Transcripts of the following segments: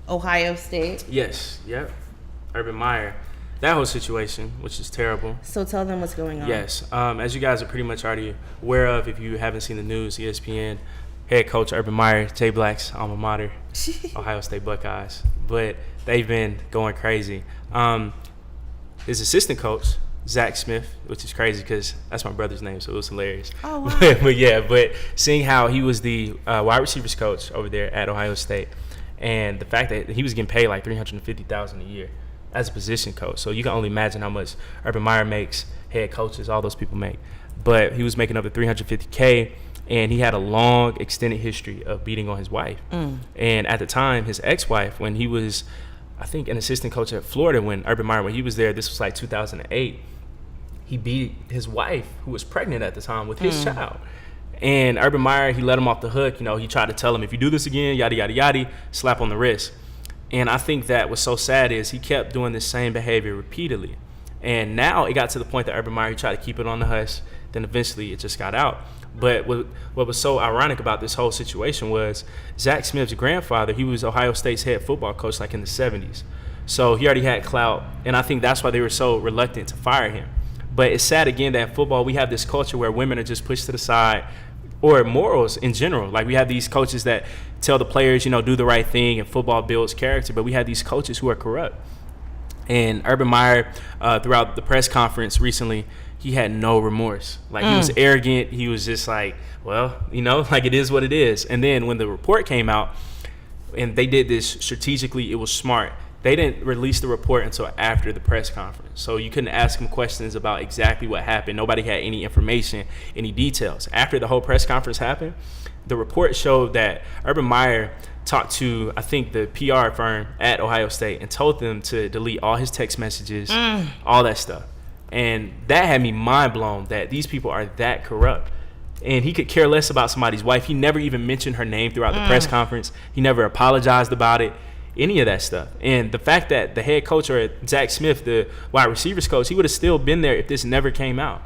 Ohio State. Yes, yep. Urban Meyer. That whole situation, which is terrible. So tell them what's going on. Yes. As you guys are pretty much already aware of, if you haven't seen the news, ESPN head coach Urban Meyer, Jay Black's alma mater, Ohio State Buckeyes. But they've been going crazy. His assistant coach, Zach Smith, which is crazy because that's my brother's name, so it was hilarious. Oh, wow. but seeing how he was the wide receivers coach over there at Ohio State, and the fact that he was getting paid like $350,000 a year as a position coach. So you can only imagine how much Urban Meyer makes, head coaches, all those people make. But he was making up to $350K, and he had a long, extended history of beating on his wife. And at the time, his ex-wife, when he was, I think, an assistant coach at Florida, when Urban Meyer, when he was there, this was like 2008, he beat his wife, who was pregnant at the time, with his child. And Urban Meyer, he let him off the hook. You know, he tried to tell him, if you do this again, yada, yada, yada, slap on the wrist. And I think that what's so sad is he kept doing this same behavior repeatedly. And now it got to the point that Urban Meyer, he tried to keep it on the hush. Then eventually it just got out. But what was so ironic about this whole situation was Zach Smith's grandfather, he was Ohio State's head football coach like in the 70s. So he already had clout. And I think that's why they were so reluctant to fire him. But it's sad, again, that in football we have this culture where women are just pushed to the side, or morals in general. Like, we have these coaches that tell the players, you know, do the right thing, and football builds character. But we have these coaches who are corrupt. And Urban Meyer, throughout the press conference recently, he had no remorse. Like, he was arrogant. He was just like, well, you know, like, it is what it is. And then when the report came out, and they did this strategically, it was smart. They didn't release the report until after the press conference. So you couldn't ask him questions about exactly what happened. Nobody had any information, any details. After the whole press conference happened, the report showed that Urban Meyer talked to, I think, the PR firm at Ohio State and told them to delete all his text messages, all that stuff. And that had me mind blown that these people are that corrupt. And he could care less about somebody's wife. He never even mentioned her name throughout the press conference. He never apologized about it. Any of that stuff. And the fact that the head coach, or Zach Smith, the wide receivers coach, he would have still been there if this never came out.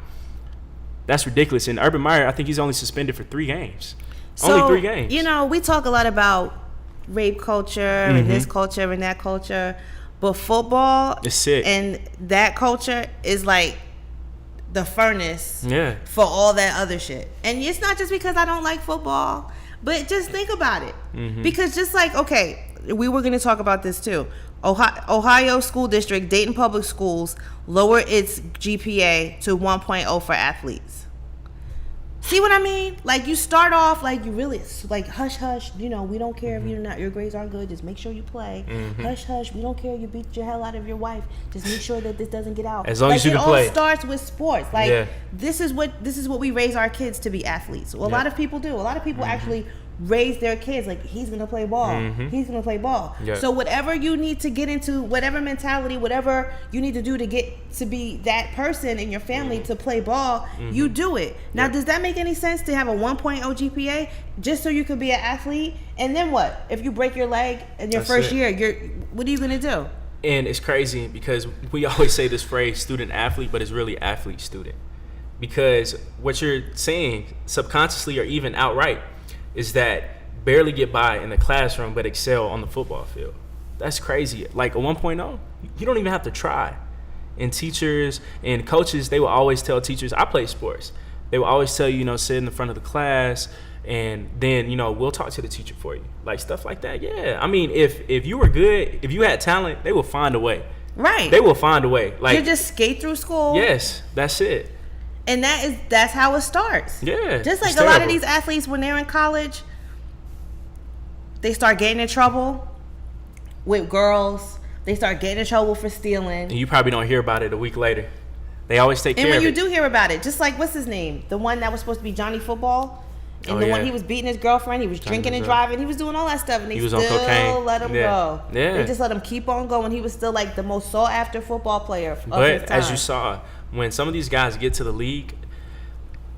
That's ridiculous. And Urban Meyer, I think he's only suspended for 3 games. So, only 3 games. You know, we talk a lot about rape culture and this culture and that culture, but football is sick. And that culture is like the furnace for all that other shit. And it's not just because I don't like football, but just think about it. Because just like, okay, we were going to talk about this too. Ohio School District, Dayton Public Schools, lower its GPA to 1.0 for athletes. See what I mean? Like, you start off like you really like hush hush. You know, we don't care if your grades aren't good. Just make sure you play. Hush hush. We don't care if you beat your hell out of your wife. Just make sure that this doesn't get out. As long as you can play. It all starts with sports. Like this is what we raise our kids to be athletes. Well, a lot of people do. A lot of people actually raise their kids like, he's gonna play ball. He's gonna play ball. So whatever you need to get into, whatever mentality, whatever you need to do to get to be that person in your family to play ball, you do it. Now, does that make any sense to have a 1.0 GPA just so you could be an athlete? And then what? If you break your leg in your first year, what are you gonna do? And it's crazy because we always say this phrase, student athlete, but it's really athlete student. Because what you're saying subconsciously or even outright is that barely get by in the classroom but excel on the football field. That's crazy. Like a 1.0, you don't even have to try. And teachers and coaches, they will always tell teachers, I play sports. They will always tell you, you know, sit in the front of the class and then, you know, we'll talk to the teacher for you. Like stuff like that. Yeah. I mean, if you were good, if you had talent, they will find a way. Right. They will find a way. Like, you just skate through school. Yes, that's it. And that's how it starts. Yeah. Just like a lot of these athletes, when they're in college, they start getting in trouble with girls. They start getting in trouble for stealing. And you probably don't hear about it a week later. They always take care of it. And when you do hear about it, just like, what's his name? The one that was supposed to be Johnny Football. And one he was beating his girlfriend. He was drinking and driving. He was doing all that stuff. And they still let him go. Yeah. They just let him keep on going. He was still like the most sought after football player of his time. But as you saw, when some of these guys get to the league,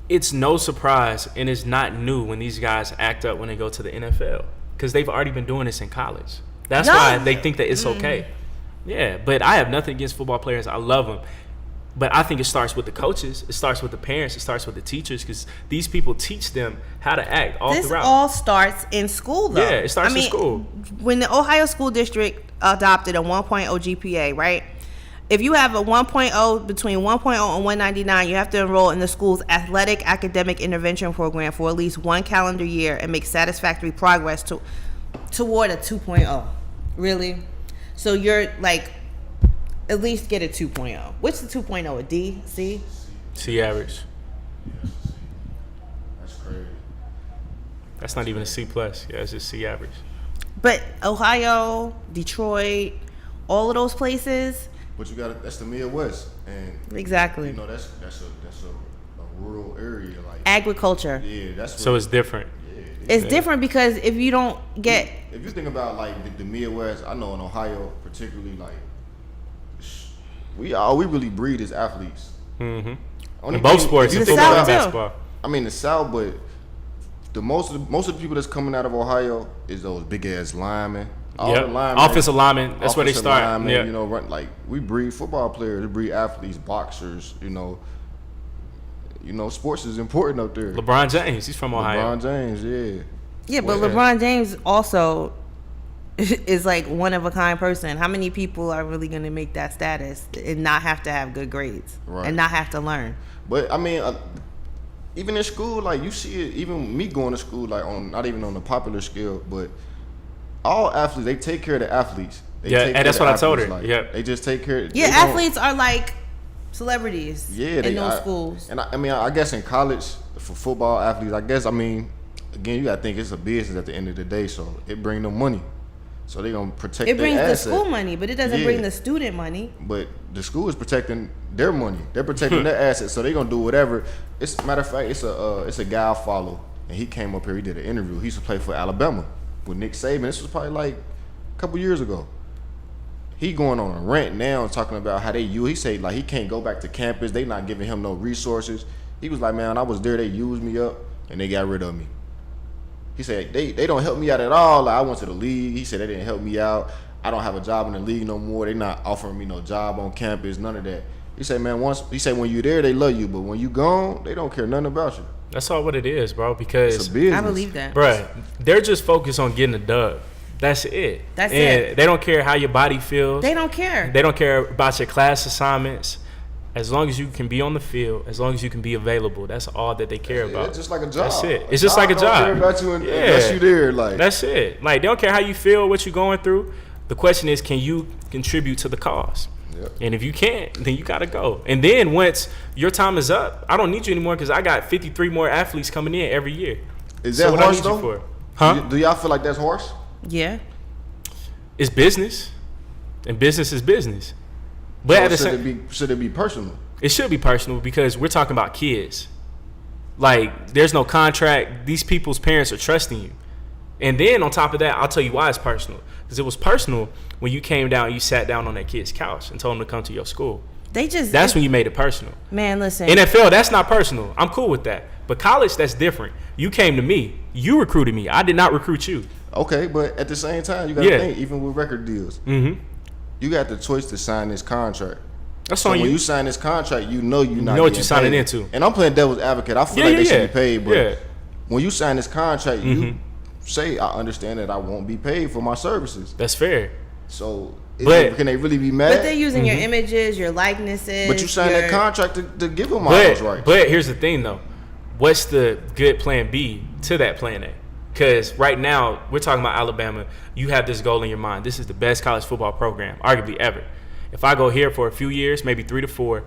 it's no surprise and it's not new when these guys act up when they go to the NFL because they've already been doing this in college. That's why they think that it's okay. Yeah, but I have nothing against football players. I love them. But I think it starts with the coaches. It starts with the parents. It starts with the teachers, because these people teach them how to act all throughout. This all starts in school, though. Yeah, it starts in school. When the Ohio School District adopted a 1.0 GPA, right? If you have a 1.0, between 1.0 and 199, you have to enroll in the school's athletic academic intervention program for at least one calendar year and make satisfactory progress toward a 2.0. Really? So you're like, at least get a 2.0. What's the 2.0? A D? C? C average. That's crazy. That's not even a C plus. Yeah, it's just C average. But Ohio, Detroit, all of those places. But you got that's the Midwest, and exactly. You know that's a rural area, like agriculture. Yeah, that's so it's different. Yeah, it's different because if you don't get, if you think about like the Midwest, I know in Ohio particularly, like all we really breed is athletes. Mm-hmm. In both sports, football and basketball. I mean the South, but the most of the people that's coming out of Ohio is those big ass linemen. Yep. Offensive linemen. That's where they start. Linemen, you know, like we breed football players, we breed athletes, boxers. You know, sports is important up there. LeBron James, he's from Ohio. LeBron James, yeah. Yeah, but LeBron James also is like one of a kind person. How many people are really going to make that status and not have to have good grades and not have to learn? But I mean, even in school, like you see it. Even me going to school, like on not even on the popular scale, but all athletes, they take care of the athletes. And that's what I told her. Like, yeah, they just take care. Yeah, athletes are like celebrities. Yeah, in those schools. And I mean, I guess in college for football athletes, I guess, I mean, again, you gotta think it's a business at the end of the day, so it bring them money. So they gonna protect. It brings their the asset. school money, but it doesn't bring the student money. But the school is protecting their money. They're protecting their assets, so they gonna do whatever. It's matter of fact, it's a guy I follow, and he came up here. He did an interview. He used to play for Alabama with Nick Saban. This was probably like a couple years ago. He going on a rant now talking about how he said like he can't go back to campus. They not giving him no resources. He was like, man, I was there. They used me up and they got rid of me. He said they don't help me out at all. Like, I went to the league. He said they didn't help me out. I don't have a job in the league no more. They not offering me no job on campus. None of that. He said, man, when you there, they love you, but when you gone, they don't care nothing about you. That's all what it is, bro. Because it's a business. I believe that, bro. They're just focused on getting a dub. That's it. That's it. it. They don't care how your body feels. They don't care. They don't care about your class assignments. As long as you can be on the field, as long as you can be available, that's all that they care about. It's just like a job. That's it. It's just like a job. They don't care about you unless you there. Like that's it. Like they don't care how you feel, what you're going through. The question is, can you contribute to the cause? Yep. And if you can't, then you gotta go. And then once your time is up, I don't need you anymore because I got 53 more athletes coming in every year. Is that harsh though? For? Huh? Do y'all feel like that's harsh? Yeah. It's business, and business is business. But so should it be personal? It should be personal because we're talking about kids. Like, there's no contract. These people's parents are trusting you. And then on top of that, I'll tell you why it's personal. Because it was personal when you came down and you sat down on that kid's couch and told him to come to your school. That's when you made it personal. Man, listen. NFL, that's not personal. I'm cool with that. But college, that's different. You came to me. You recruited me. I did not recruit you. Okay, but at the same time, you got to think, even with record deals, you got the choice to sign this contract. That's on you. When you sign this contract, you know you're not. You know what you're signing into. And I'm playing devil's advocate. I feel like they should be paid, but when you sign this contract, you say, I understand that I won't be paid for my services. That's fair. So, can they really be mad? But they're using your images, your likenesses. But you signed that contract to give them all those rights. But here's the thing, though. What's the good plan B to that plan A? Because right now, we're talking about Alabama. You have this goal in your mind. This is the best college football program, arguably ever. If I go here for a few years, maybe 3 to 4,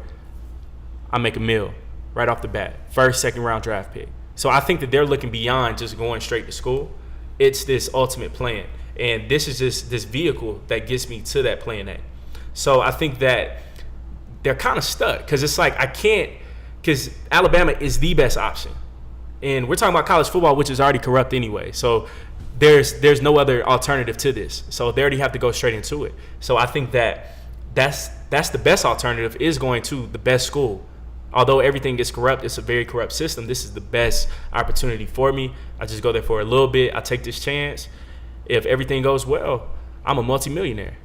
I make a meal right off the bat. First, second round draft pick. So I think that they're looking beyond just going straight to school. It's this ultimate plan. And this is just this vehicle that gets me to that plan A. So I think that they're kind of stuck because it's like I can't, because Alabama is the best option. And we're talking about college football, which is already corrupt anyway. So there's no other alternative to this. So they already have to go straight into it. So I think that's the best alternative, is going to the best school. Although everything is corrupt, it's a very corrupt system. This is the best opportunity for me. I just go there for a little bit. I take this chance. If everything goes well, I'm a multimillionaire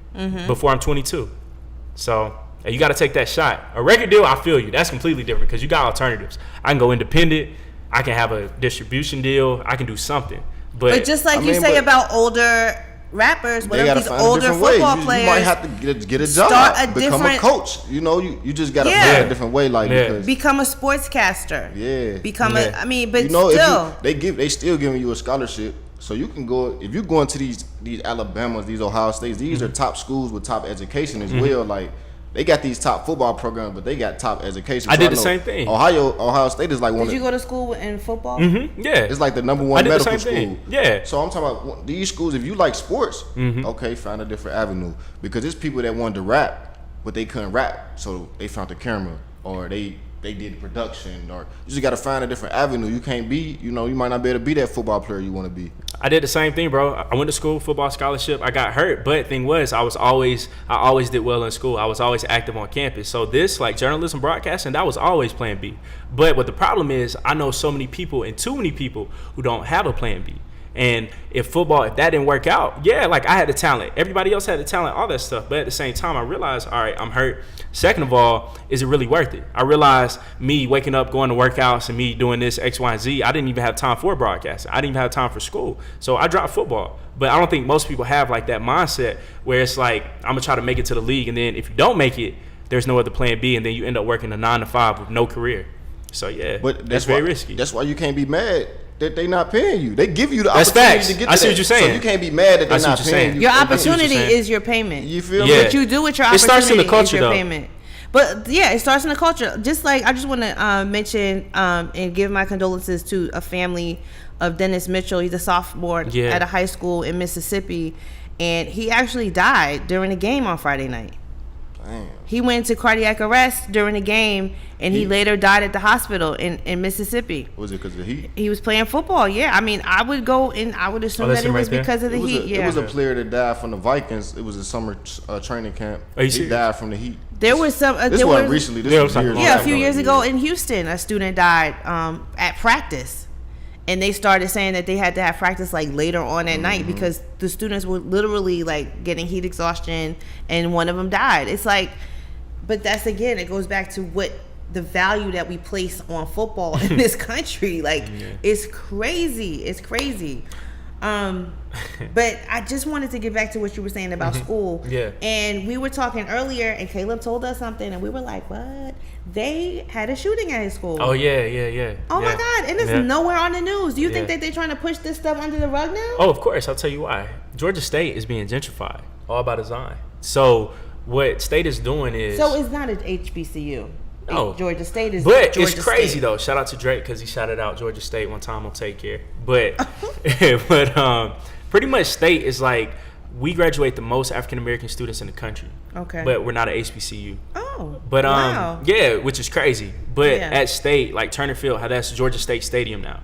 before I'm 22. So And you got to take that shot. A record deal, I feel you. That's completely different because you got alternatives. I can go independent. I can have a distribution deal. I can do something. But just like you say about older rappers, what if these older football players? You might have to get a job, become a coach. You know, you just got to find a different way. Like become a sportscaster. Yeah. Become a. I mean, but you know, still, they still giving you a scholarship. So you can go if you go into these Alabamas, these Ohio States. These are top schools with top education as well. Like they got these top football programs, but they got top education. I did the same thing. Ohio State is like one. Did you go to school in football? Mm-hmm. Yeah, it's like the number one medical school. Thing. Yeah. So I'm talking about these schools. If you like sports, okay, find a different avenue because there's people that wanted to rap, but they couldn't rap, so they found the camera or they did production, or you just got to find a different avenue. You can't be, you might not be able to be that football player you want to be. I did the same thing, bro. I went to school, football scholarship. I got hurt, but thing was, I always did well in school. I was always active on campus. So this, like journalism, broadcasting, that was always plan B. But what the problem is, I know so many people and too many people who don't have a plan B. And if that didn't work out, like I had the talent. Everybody else had the talent, all that stuff. But at the same time, I realized, all right, I'm hurt. Second of all, is it really worth it? I realized me waking up, going to workouts, and me doing this X, Y, and Z, I didn't even have time for broadcasting. I didn't even have time for school. So I dropped football. But I don't think most people have like that mindset where it's like, I'm going to try to make it to the league. And then if you don't make it, there's no other plan B. And then you end up working a 9 to 5 with no career. So, but that's very risky. That's why you can't be mad that they not paying you. They give you the opportunity to get to I see what you're saying. So you can't be mad that they're not paying you. Your opportunity is your payment. You feel me? What you do with your opportunity starts in the culture, is your though. payment. But it starts in the culture. Just like I just want to mention and give my condolences to a family of Dennis Mitchell. He's a sophomore at a high school in Mississippi, and he actually died during a game on Friday night. Damn. He went into cardiac arrest during the game, and he later died at the hospital in Mississippi. Was it because of the heat? He was playing football. Yeah, I mean, I would go and I would assume that it was because of the heat. It was a player that died from the Vikings. It was a summer training camp. He died from the heat. There was some. This wasn't recently. This was years ago. Yeah, a few years ago in Houston, a student died at practice. And they started saying that they had to have practice like later on at night because the students were literally like getting heat exhaustion, and one of them died. It's like, but that's again, it goes back to what the value that we place on football in this country. Like, it's crazy. It's crazy. But I just wanted to get back to what you were saying about school. Yeah. And we were talking earlier, and Caleb told us something, and we were like, what? They had a shooting at his school. Oh, yeah. Oh, my God. And it's nowhere on the news. Do you think that they're trying to push this stuff under the rug now? Oh, of course. I'll tell you why. Georgia State is being gentrified, all by design. So what State is doing is... So it's not an HBCU. No. Georgia State is But Georgia it's crazy, State. Though. Shout out to Drake because he shouted out Georgia State one time on Take Care. But, pretty much State is like... We graduate the most African-American students in the country. Okay. But we're not an HBCU. Oh, but wow. Yeah, which is crazy. But at State, like Turner Field, how that's Georgia State Stadium now.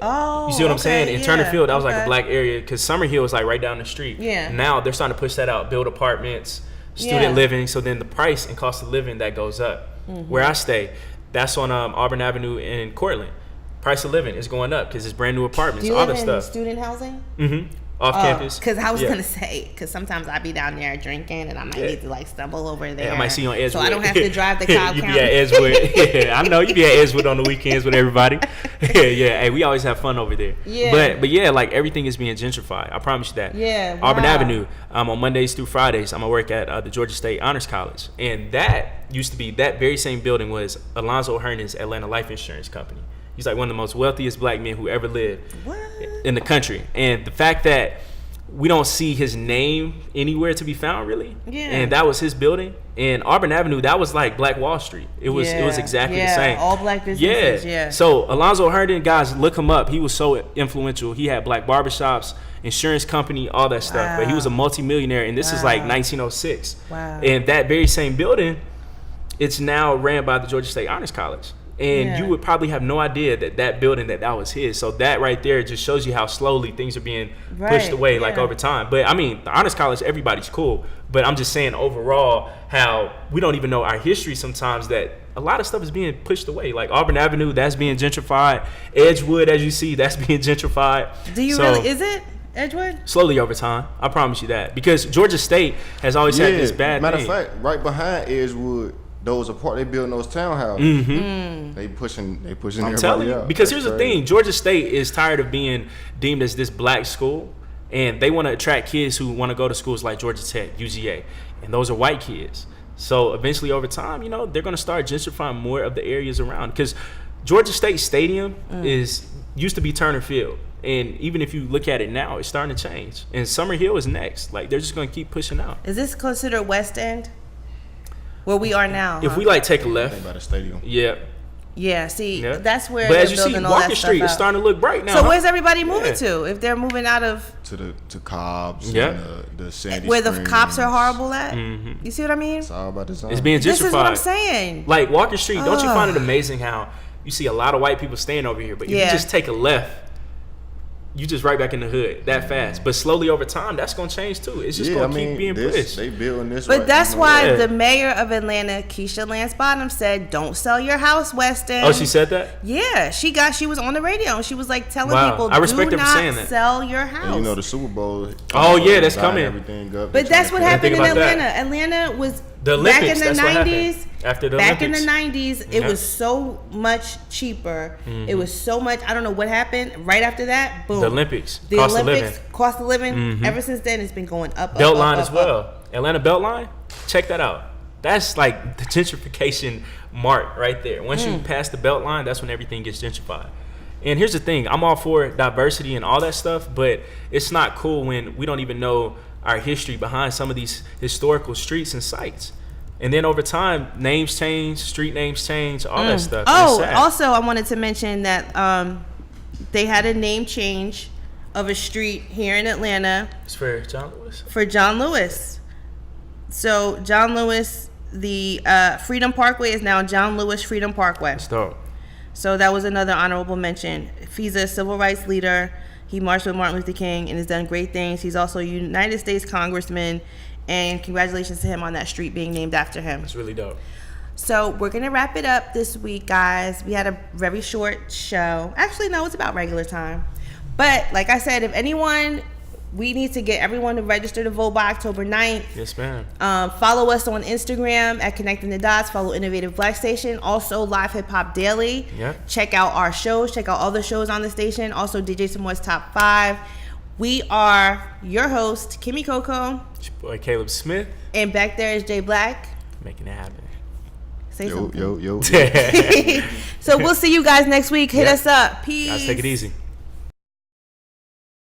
Oh, you see what I'm saying? In Turner Field, that was like a black area because Summerhill was like right down the street. Yeah. Now they're starting to push that out, build apartments, student living. So then the price and cost of living that goes up. Where I stay, that's on Auburn Avenue in Cortland. Price of living is going up because it's brand new apartments, all that stuff. Do you live in student housing? Mm-hmm. Off campus. Because I was going to say, because sometimes I be down there drinking and I might need to like stumble over there. I might see you on Edgewood. So I don't have to drive the Cobb County. You be at Edgewood. I know you be at Edgewood on the weekends with everybody. Hey, we always have fun over there. Yeah. But yeah, like everything is being gentrified. I promise you that. Yeah. Wow. Auburn Avenue. On Mondays through Fridays, I'm gonna work at the Georgia State Honors College, and that used to be that very same building was Alonzo Hernan's Atlanta Life Insurance Company. He's like one of the most wealthiest black men who ever lived in the country, and the fact that we don't see his name anywhere to be found, really. Yeah. And that was his building. And Auburn Avenue, that was like Black Wall Street. It was exactly the same. All black businesses. Yeah. So Alonzo Herndon, guys, look him up. He was so influential. He had black barbershops, insurance company, all that stuff. But he was a multimillionaire, and this is like 1906. Wow. And that very same building, it's now ran by the Georgia State Honors College. And you would probably have no idea that building, that was his. So that right there just shows you how slowly things are being pushed away, like over time. But I mean, the Honors College, everybody's cool. But I'm just saying overall how we don't even know our history sometimes, that a lot of stuff is being pushed away. Like Auburn Avenue, that's being gentrified. Edgewood, as you see, that's being gentrified. Do you really? Is it? Edgewood? Slowly over time. I promise you that. Because Georgia State has always had this bad matter thing. Matter of fact, right behind Edgewood, those apart, they building those townhouses. Mm-hmm. They pushing I'm everybody telling you. out. Because That's here's the crazy. thing. Georgia State is tired of being deemed as this black school. And they want to attract kids who want to go to schools like Georgia Tech, UGA. And those are white kids. So eventually over time, you know, they're going to start gentrifying more of the areas around. Because Georgia State Stadium used to be Turner Field. And even if you look at it now, it's starting to change. And Summer Hill is next. Like, they're just going to keep pushing out. Is this considered West End? Where we are now? If we, like, take a left. Think about the stadium. Yeah. Yeah, see, Yeah. that's where But they're as you see, building all Walker that Street stuff is out. starting to look bright now. So huh? where's everybody moving Yeah. to? If they're moving out of To Cobb's Yeah. and the Sandy where the Springs. cops are horrible at? Mm-hmm. You see what I mean? It's all about design. It's being gentrified. This is what I'm saying. Like Walker Street, don't you find it Ugh. amazing how you see a lot of white people staying over here, but if Yeah. you just take a left, you just right back in the hood that fast. But slowly over time, that's gonna change too. It's just gonna keep being pushed. They building this. But right, that's you know, why Yeah. the mayor of Atlanta, Keisha Lance Bottoms, said, "Don't sell your house, Weston." Oh, she said that? Yeah, she was on the radio and she was like telling Wow. people, I respect "Do her for not saying that. sell your house." And you know the Super Bowl. Oh, yeah, that's dyeing coming. Everything up. But that's what happened in think about Atlanta. Atlanta was The back Olympics, in the that's what happened. 90s. After the back Olympics. in the 90s, it Yeah. was so much cheaper. Mm-hmm. It was so much. I don't know what happened. Right after that, boom. The Olympics, The cost of Olympics, living. cost of living. Mhm. Ever since then, it's been going up. Beltline up, as up, well. up. Atlanta Beltline, check that out. That's like the gentrification mark right there. Once you pass the Beltline, that's when everything gets gentrified. And here's the thing, I'm all for diversity and all that stuff, but it's not cool when we don't even know our history behind some of these historical streets and sites. And then over time, names change, street names change, all that stuff. And it's Oh, sad. also, I wanted to mention that they had a name change of a street here in Atlanta It's for John Lewis. for John Lewis. So John Lewis, the Freedom Parkway is now John Lewis Freedom Parkway. That's dope. So that was another honorable mention. He's a civil rights leader. He marched with Martin Luther King and has done great things. He's also a United States congressman. And congratulations to him on that street being named after him. It's really dope. So we're going to wrap it up this week, guys. We had a very short show. Actually, no, it's about regular time. But like I said, if anyone, we need to get everyone to register to vote by October 9th. Yes, ma'am. Follow us on Instagram at Connecting the Dots. Follow Innovative Black Station. Also, Live Hip Hop Daily. Yep. Check out our shows. Check out all the shows on the station. Also, DJ Samoa's Top 5. We are your host, Kymmy Cocoa. It's your boy Caleb Smith. And back there is Jay Black. Making it happen. Say Yo, something. yo, yo. So we'll see you guys next week. Hit Yeah. us up. Peace. Guys, take it easy.